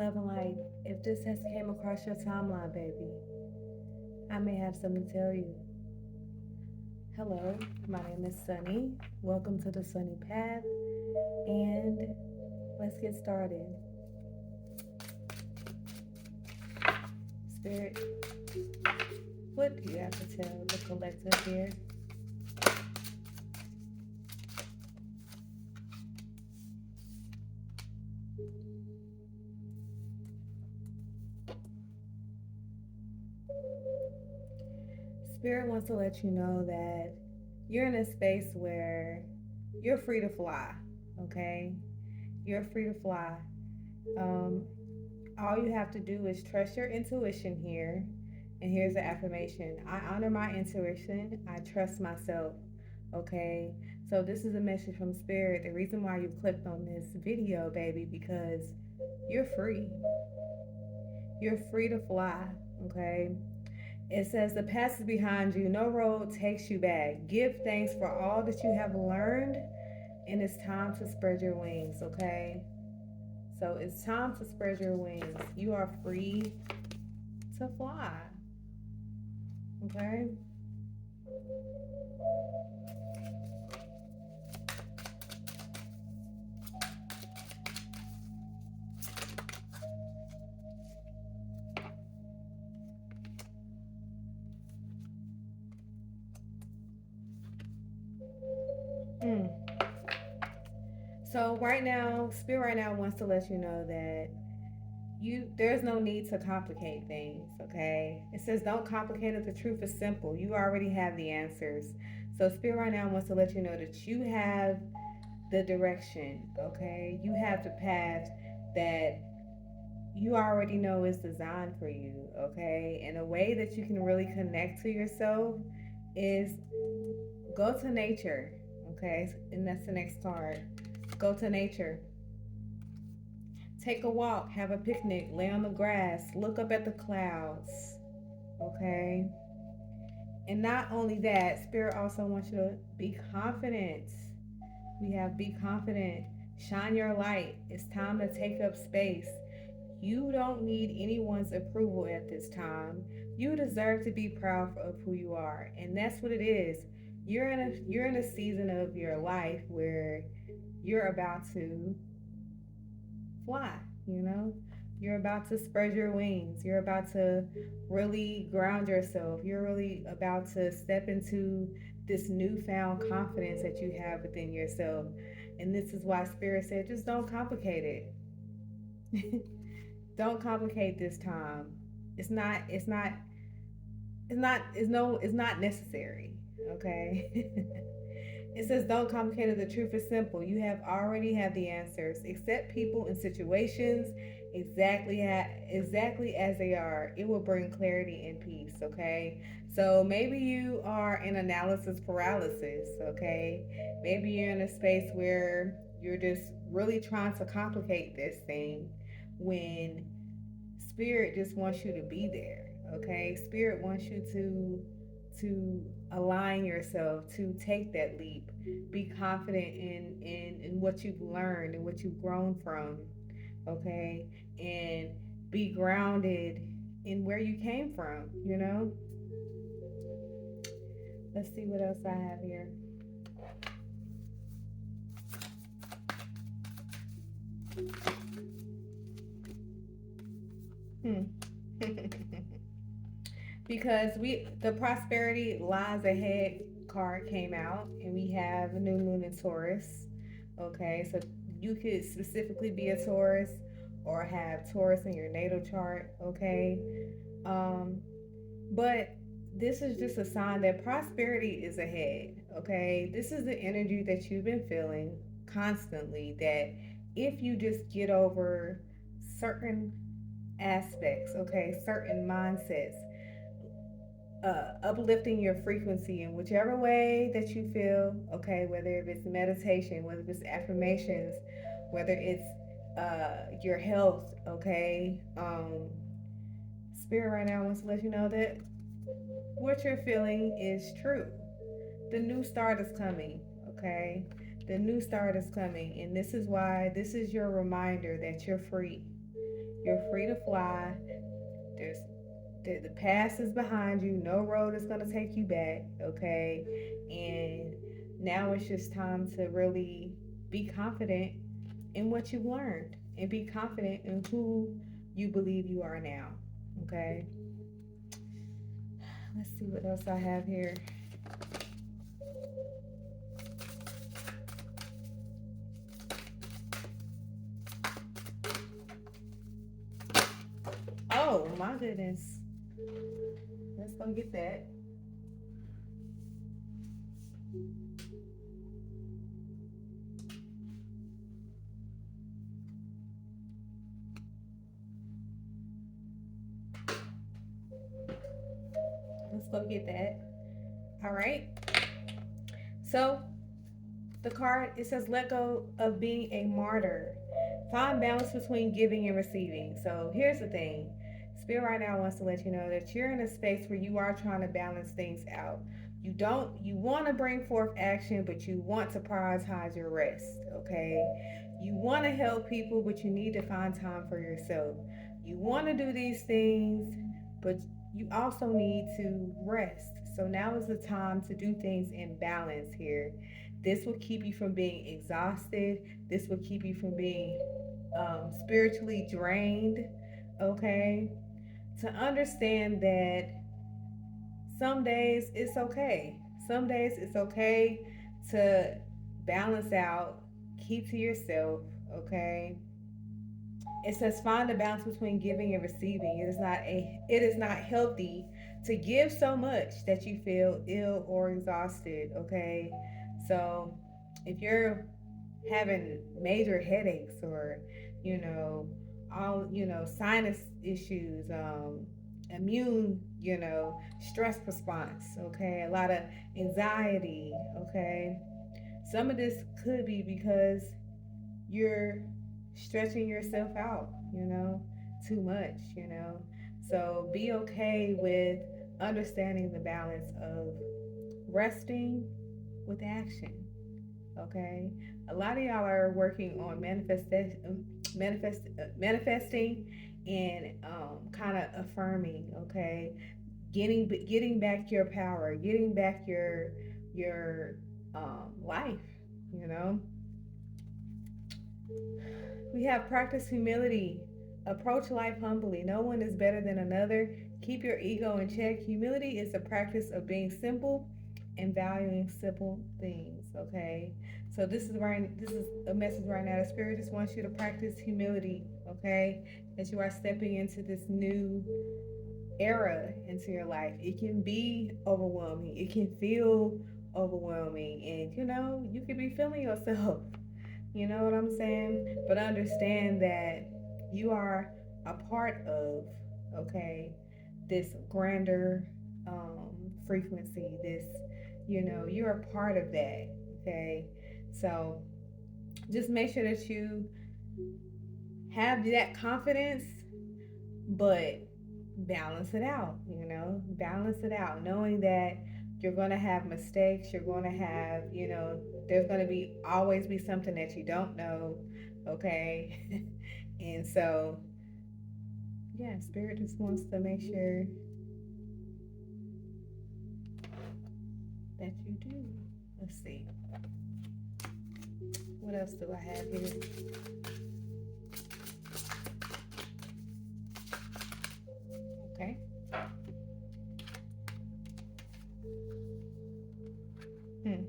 love and light. If this has came across your timeline, baby, I may have something to tell you. Hello, my name is Sunny. Welcome to the Sunny Path, and let's get started. Spirit, what do you have to tell the collective here? Spirit wants to let you know that you're in a space where you're free to fly, okay? You're free to fly. Um, all you have to do is trust your intuition here. And here's the affirmation: I honor my intuition, I trust myself. Okay, so this is a message from Spirit. The reason why you clicked on this video, baby, because you're free. You're free to fly. Okay, it says the past is behind you, no road takes you back. Give thanks for all that you have learned, and it's time to spread your wings. Okay, so it's time to spread your wings. You are free to fly. Okay. Mm. So right now, Spirit right now wants to let you know that there's no need to complicate things, okay? It says don't complicate it. The truth is simple. You already have the answers. So Spirit right now wants to let you know that you have the direction, okay? You have the path that you already know is designed for you, okay? And a way that you can really connect to yourself is go to nature, okay? And that's the next card. Go to nature. Take a walk, have a picnic, lay on the grass, look up at the clouds, okay? And not only that, Spirit also wants you to be confident. We have be confident, shine your light. It's time to take up space. You don't need anyone's approval at this time. You deserve to be proud of who you are, and that's what it is. You're in a season of your life where you're about to fly, you know? You're about to spread your wings. You're about to really ground yourself. You're really about to step into this newfound confidence that you have within yourself. And this is why Spirit said, just don't complicate it. Don't complicate this time. It's not, it's not, it's not necessary. Okay. It says, don't complicate it. The truth is simple. You have already had the answers. Accept people and situations exactly as they are. It will bring clarity and peace. Okay. So maybe you are in analysis paralysis. Okay. Maybe you're in a space where you're just really trying to complicate this thing when Spirit just wants you to be there. Okay. Spirit wants you to align yourself, to take that leap, be confident in what you've learned and what you've grown from, okay, and be grounded in where you came from, you know. Let's see what else I have here. Hmm. Because the prosperity lies ahead card came out, and we have a new moon in Taurus. Okay, so you could specifically be a Taurus or have Taurus in your natal chart. Okay, um, but this is just a sign that prosperity is ahead. Okay, this is the energy that you've been feeling constantly. That if you just get over certain aspects, okay, certain mindsets, uplifting your frequency in whichever way that you feel, okay, whether it's meditation, whether it's affirmations, whether it's your health, okay. Spirit right now wants to let you know that what you're feeling is true. The new start is coming, okay. The new start is coming, and this is why this is your reminder that you're free. You're free to fly. There's the past is behind you. No road is going to take you back, okay? And now it's just time to really be confident in what you've learned and be confident in who you believe you are now, okay? Let's see what else I have here. Oh, my goodness. Let's go get that. Let's go get that. All right. So, the card, it says, let go of being a martyr. Find balance between giving and receiving. So here's the thing. Spirit right now wants to let you know that you're in a space where you are trying to balance things out. You want to bring forth action, but you want to prioritize your rest, okay? You want to help people, but you need to find time for yourself. You want to do these things, but you also need to rest. So now is the time to do things in balance here. This will keep you from being exhausted. This will keep you from being spiritually drained. Okay. To understand that some days it's okay. Some days it's okay to balance out, keep to yourself. Okay. It says find a balance between giving and receiving. It is not healthy to give so much that you feel ill or exhausted. Okay. So if you're having major headaches or you know sinus issues, immune, stress response, okay, a lot of anxiety, okay, some of this could be because you're stretching yourself out, too much, so be okay with understanding the balance of resting with action. Okay, a lot of y'all are working on manifesting and kind of affirming. Okay, getting back your power, getting back your life. You know, we have practice humility. Approach life humbly. No one is better than another. Keep your ego in check. Humility is the practice of being simple and valuing simple things. Okay. So this is a message right now. The spirit just wants you to practice humility, okay? As you are stepping into this new era into your life. It can be overwhelming. It can feel overwhelming, and you can be feeling yourself. You know what I'm saying? But understand that you are a part of, okay, this grander frequency. You're a part of that, okay? So just make sure that you have that confidence, but balance it out, balance it out, knowing that you're going to have mistakes, you're going to have, there's going to be always be something that you don't know, okay? And so, yeah, spirit just wants to make sure that you do. Let's see. What else do I have here? Okay. Hmm.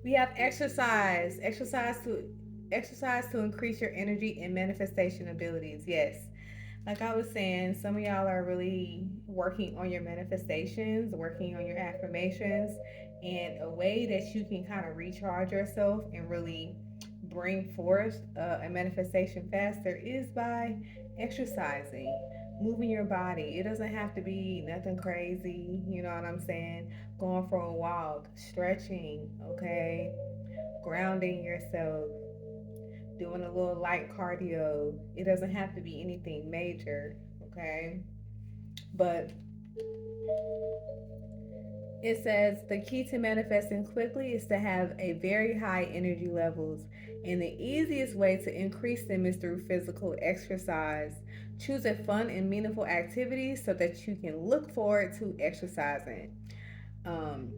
We have exercise to increase your energy and manifestation abilities. Yes. Like I was saying, some of y'all are really working on your manifestations, working on your affirmations, and a way that you can kind of recharge yourself and really bring forth a manifestation faster is by exercising, moving your body. It doesn't have to be nothing crazy, you know what I'm saying? Going for a walk, stretching, okay? Grounding yourself, doing a little light cardio. It doesn't have to be anything major, okay? But it says the key to manifesting quickly is to have a very high energy levels, and the easiest way to increase them is through physical exercise. Choose a fun and meaningful activity so that you can look forward to exercising. Um,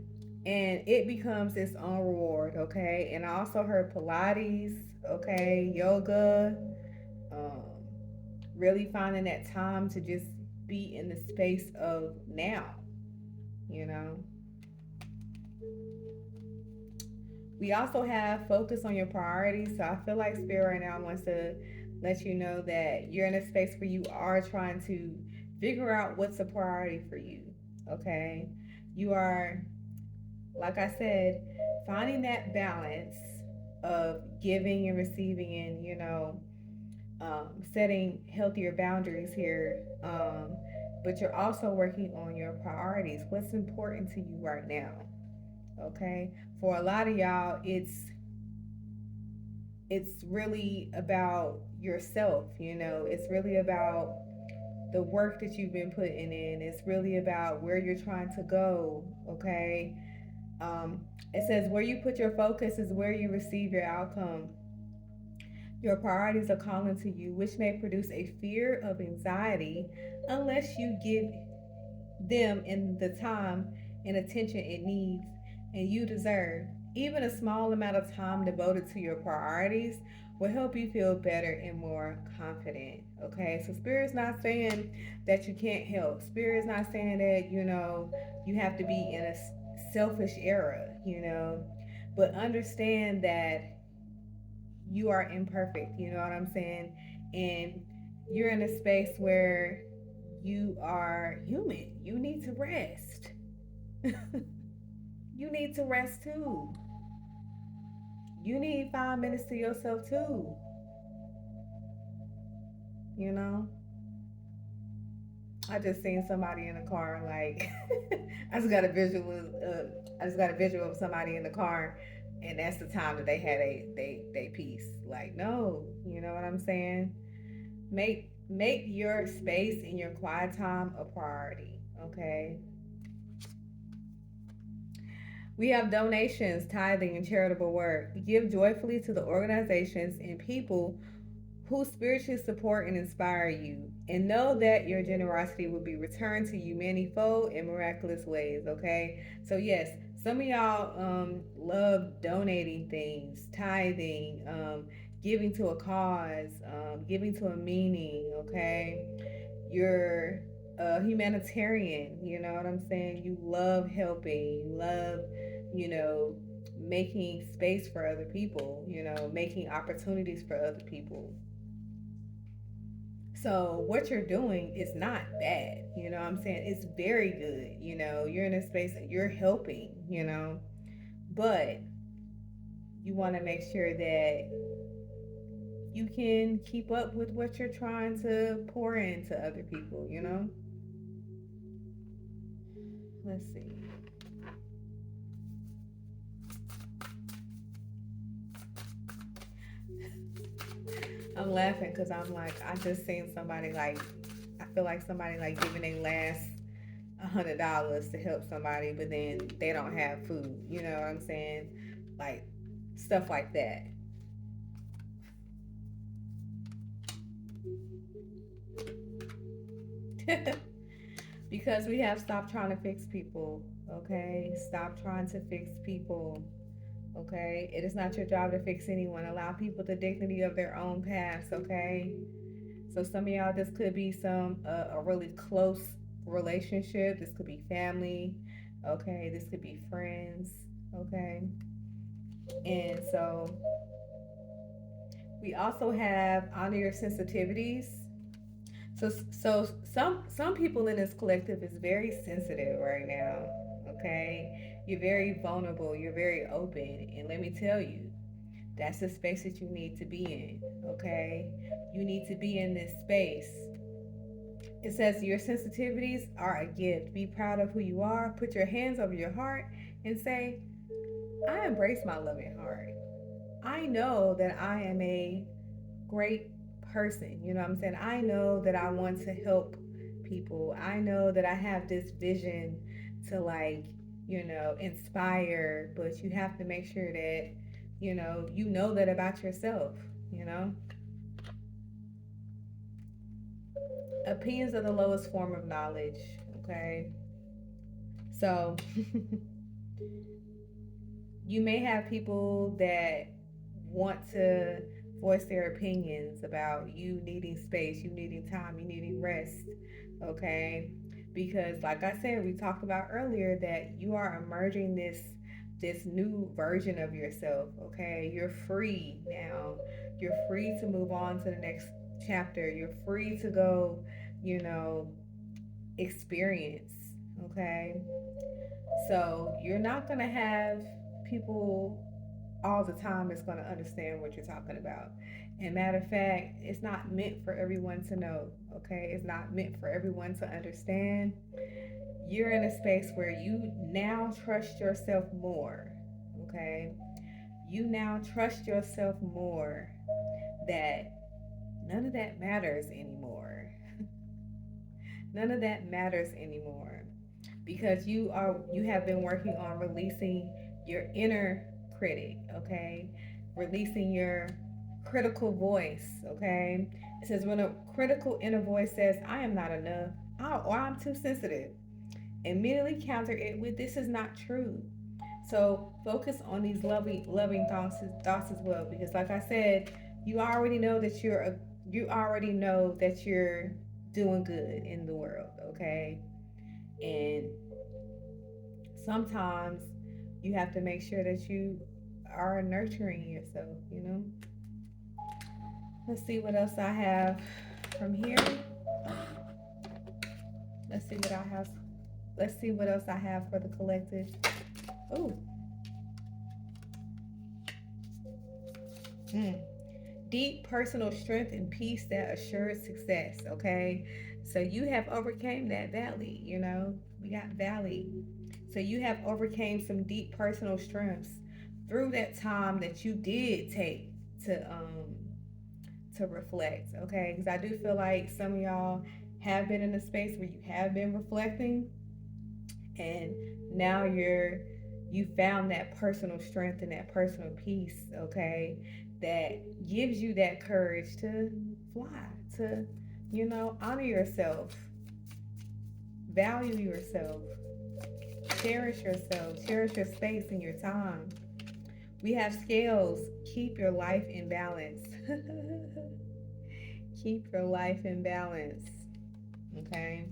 and it becomes its own reward, okay? And I also heard Pilates, okay, yoga, um, really finding that time to just be in the space of now, you know. We also have focus on your priorities. So I feel like Spirit right now wants to let you know that you're in a space where you are trying to figure out what's a priority for you. Okay. You are, like I said, finding that balance of giving and receiving and, setting healthier boundaries here. But you're also working on your priorities. What's important to you right now? Okay. For a lot of y'all, it's really about yourself, it's really about the work that you've been putting in, it's really about where you're trying to go. Okay. um, it says where you put your focus is where you receive your outcome. Your priorities are calling to you, which may produce a fear of anxiety unless you give them in the time and attention it needs and you deserve. Even a small amount of time devoted to your priorities will help you feel better and more confident. Okay, so Spirit's not saying that you can't help. Spirit's not saying that, you have to be in a selfish era, but understand that you are imperfect, you know what I'm saying? And you're in a space where you are human. You need to rest. You need to rest too. You need 5 minutes to yourself too. You know, I just seen somebody in the car. Like, I just got a visual. I just got a visual of somebody in the car, and that's the time that they had they peace. Like, no, you know what I'm saying? Make your space and your quiet time a priority. Okay. We have donations, tithing, and charitable work. Give joyfully to the organizations and people who spiritually support and inspire you. And know that your generosity will be returned to you manifold in miraculous ways, okay? So, yes, some of y'all love donating things, tithing, giving to a cause, giving to a meaning, okay? You're a humanitarian, you know what I'm saying? You love helping, you love, you know, making space for other people, making opportunities for other people. So what you're doing is not bad, you know what I'm saying? It's very good, you're in a space that you're helping, but you want to make sure that you can keep up with what you're trying to pour into other people. Let's see. I'm laughing because I'm like, I just seen somebody like, I feel like somebody like giving their last $100 to help somebody, but then they don't have food. You know what I'm saying? Like stuff like that. Because we have stopped trying to fix people. Okay, stop trying to fix people. Okay, it is not your job to fix anyone. Allow people the dignity of their own paths. Okay, so some of y'all, this could be some a really close relationship. This could be family. Okay, this could be friends. Okay, and so we also have honor your sensitivities. So some people in this collective is very sensitive right now. Okay, you're very vulnerable. You're very open, and let me tell you, that's the space that you need to be in. Okay, you need to be in this space. It says your sensitivities are a gift. Be proud of who you are. Put your hands over your heart and say, I embrace my loving heart. I know that I am a great person. You know what I'm saying? I know that I want to help people. I know that I have this vision to, like, inspire, but you have to make sure that, you know that about yourself, you know? Opinions are the lowest form of knowledge. Okay. So you may have people that want to voice their opinions about you needing space, you needing time, you needing rest. Okay. Because like I said, we talked about earlier that you are emerging this new version of yourself. Okay. You're free now. You're free to move on to the next chapter. You're free to go, you know, experience. Okay. So you're not going to have people all the time that's going to understand what you're talking about. And matter of fact, it's not meant for everyone to know. Okay. It's not meant for everyone to understand. You're in a space where you now trust yourself more. Okay. You now trust yourself more that none of that matters anymore. None of that matters anymore because you have been working on releasing your inner critic, okay? Releasing your critical voice, okay? It says when a critical inner voice says, I am not enough, or I'm too sensitive, immediately counter it with this is not true. So focus on these loving thoughts as well because like I said, you already know that you already know that you're doing good in the world, okay? And sometimes you have to make sure that you are nurturing yourself, you know? Let's see what else I have from here. Let's see what I have. Let's see what else I have for the collective. Oh, mm. Deep personal strength and peace that assures success, okay? So you have overcame that valley, you know? We got valley. So you have overcame some deep personal strengths through that time that you did take to reflect, okay? Because I do feel like some of y'all have been in a space where you have been reflecting, and now you found that personal strength and that personal peace, okay? That gives you that courage to fly, to honor yourself, value yourself, cherish your space and your time. We have scales. Keep your life in balance. Keep your life in balance. Okay.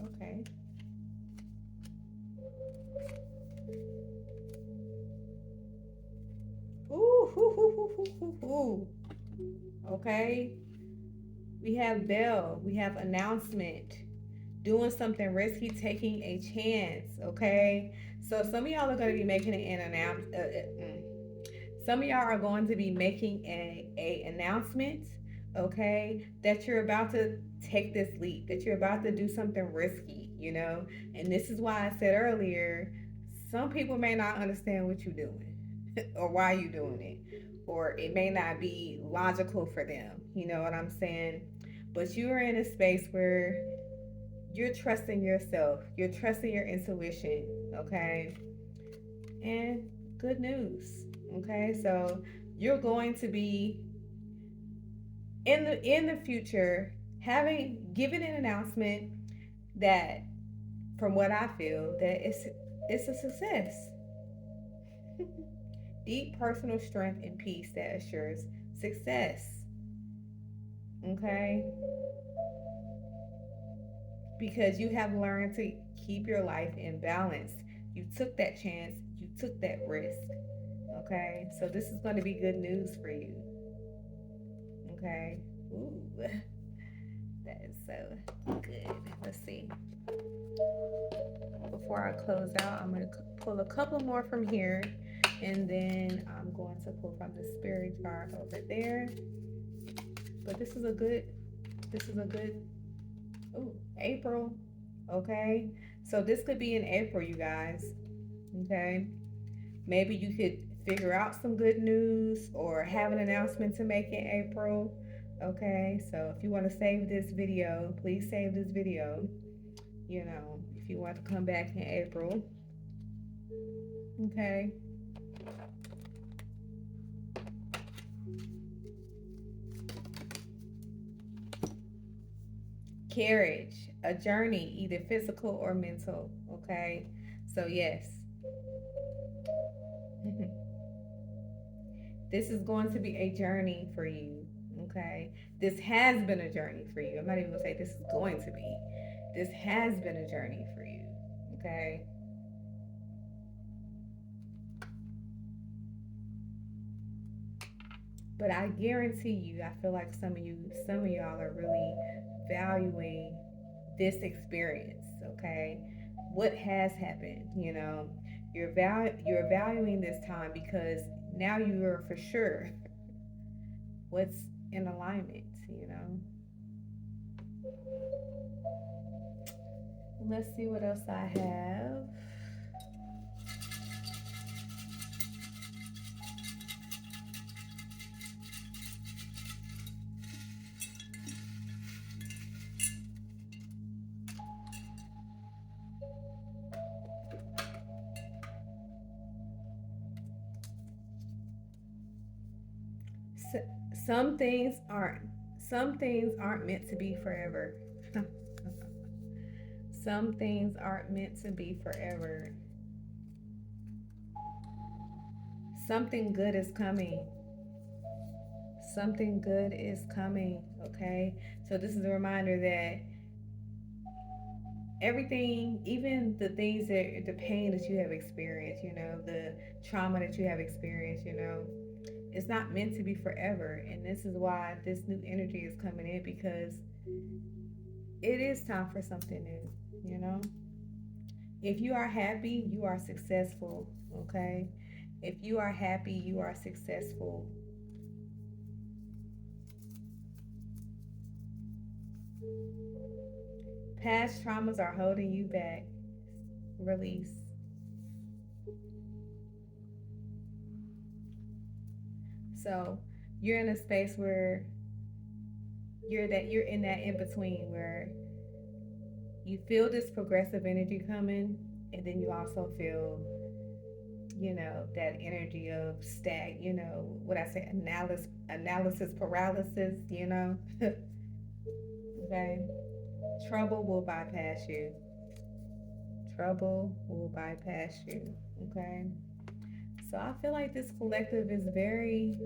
Okay. Ooh, hoo, hoo, hoo, hoo, hoo, hoo. Okay. We have bell. We have announcement. Doing something risky, taking a chance. Okay. So some of y'all are going to be making an announcement. Some of y'all are going to be making a announcement, okay, that you're about to take this leap, that you're about to do something risky, you know. And this is why I said earlier, some people may not understand what you're doing or why you're doing it, or it may not be logical for them. You know what I'm saying? But you are in a space where you're trusting yourself, you're trusting your intuition, okay? And good news. Okay, so you're going to be in the future having given an announcement that, from what I feel, that it's a success. Deep personal strength and peace that assures success. Okay, because you have learned to keep your life in balance. You took that chance. You took that risk. Okay, so this is going to be good news for you. Okay. Ooh, that is so good. Let's see. Before I close out, I'm going to pull a couple more from here, and then I'm going to pull from the spirit jar over there. But this is a good, ooh, April. Okay. So this could be in April, you guys. Okay. Maybe you could figure out some good news or have an announcement to make in April. Okay, so if you want to save this video, please save this video. You know, if you want to come back in April. Okay. Carriage, a journey, either physical or mental. Okay. So, yes, this is going to be a journey for you. Okay. This has been a journey for you. I'm not even going to say this is going to be. This has been a journey for you. Okay. But I guarantee you, I feel like some of y'all are really valuing this experience, okay? What has happened, you're valuing this time because now you are for sure what's in alignment. Let's see what else I have. S- some things aren't some things aren't meant to be forever. Some things aren't meant to be forever. Something good is coming. Something good is coming, okay? So this is a reminder that everything, even the things that the pain that you have experienced, the trauma that you have experienced, it's not meant to be forever. And this is why this new energy is coming in, because it is time for something new. If you are happy, you are successful, okay? If you are happy, you are successful. Past traumas are holding you back. Release. So you're in a space where you're in that in between where you feel this progressive energy coming, and then you also feel, that energy of what I say, analysis paralysis. Okay. Trouble will bypass you. Trouble will bypass you. Okay. So I feel like this collective is very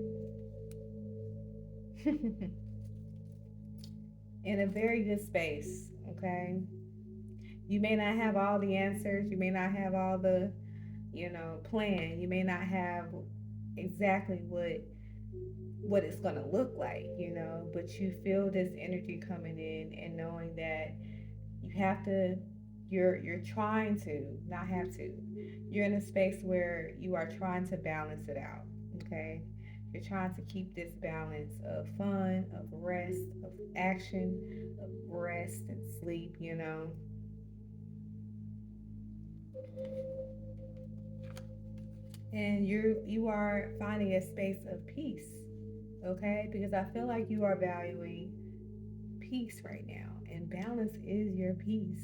in a very good space. Okay. You may not have all the answers. You may not have all the, plan. You may not have exactly what it's going to look like, but you feel this energy coming in, and knowing that you have to you're trying to not have to. You're in a space where you are trying to balance it out, okay? You're trying to keep this balance of fun, of rest, of action, of rest and sleep. And you are finding a space of peace, okay? Because I feel like you are valuing peace right now, and balance is your peace.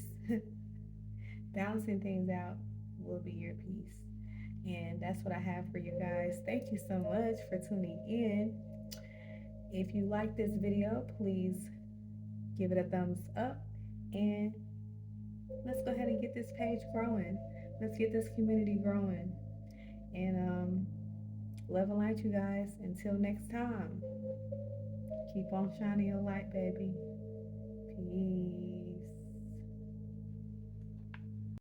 Balancing things out will be your peace. And that's what I have for you guys. Thank you so much for tuning in. If you like this video, please give it a thumbs up, and let's go ahead and get this page growing. Let's get this community growing. And love and light, you guys. Until next time, keep on shining your light, baby. Peace.